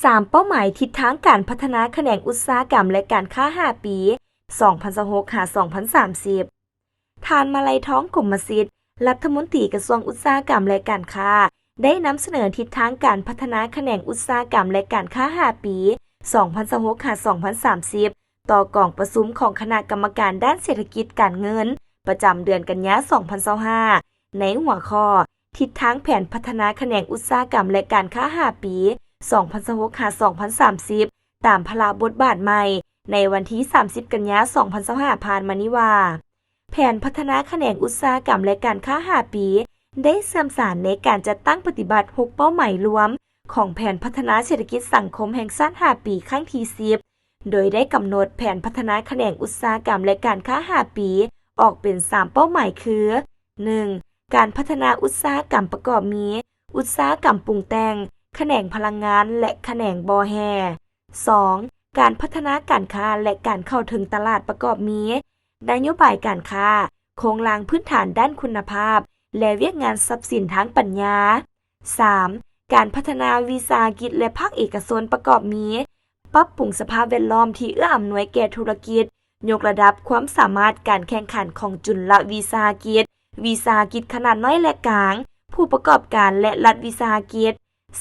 3 เป้าหมายทิศทางการพัฒนาแขนงอุตสาหกรรมและการค้า 5 ปี 2026-2030 ท่านมาลัยท้องกมสิทธิ์ รัฐมนตรีกระทรวงอุตสาหกรรมและการค้า ได้นำเสนอทิศทางการพัฒนาแขนงอุตสาหกรรมและการค้า 5 ปี 2026-2030 ต่อกองประชุมของคณะกรรมการด้านเศรษฐกิจการเงิน ประจำเดือนกันยายน 2025 ในหัวข้อ ทิศทางแผนพัฒนาแขนงอุตสาหกรรมและการค้า 5 ปี 2026-2030 ตามพระบทบาทใหม่ ในวันที่ 30 กันยายน 2025 ผ่านมานี้ว่า แผนพัฒนาแขนงอุตสาหกรรมและการค้า 5 ปี ได้เสื่อมสารในการจัดตั้งปฏิบัติ 6 เป้าหมายรวม ของแผนพัฒนาเศรษฐกิจสังคมแห่งชาติ 5 ปีครั้งที่ 10 โดยได้กำหนดแผนพัฒนาแขนงอุตสาหกรรมและการค้า 5 ปี ออกเป็น 3 เป้าหมายคือ 1. การพัฒนาอุตสาหกรรมประกอบมี อุตสาหกรรมปรุงแต่ง แขนงพลังงานและแขนงบ่อแห่ 2. การพัฒนาการค้าและการเข้าถึงตลาดประกอบมีนโยบายการค้า โครงสร้างพื้นฐานด้านคุณภาพ และเวียกงานทรัพย์สินทางปัญญา 3. การพัฒนาวิสาหกิจและภาคเอกชนประกอบมีปรับปรุงสภาพแวดล้อมที่เอื้ออำนวยแก่ธุรกิจ ยกระดับความสามารถการแข่งขันของจุลวิสาหกิจขนาดน้อยและกลาง ผู้ประกอบการและรัฐวิสาหกิจ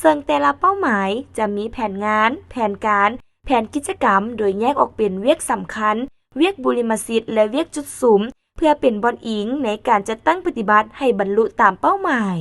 ซึ่งแต่ละเป้าหมายจะมีแผนงาน แผนการ แผนกิจกรรมโดยแยกออกเป็นเวียกสำคัญ เวียกบุริมสิทธิ์และเวียกจุดสุม เพื่อเป็นบอนอิงในการจัดตั้งปฏิบัติให้บรรลุตามเป้าหมาย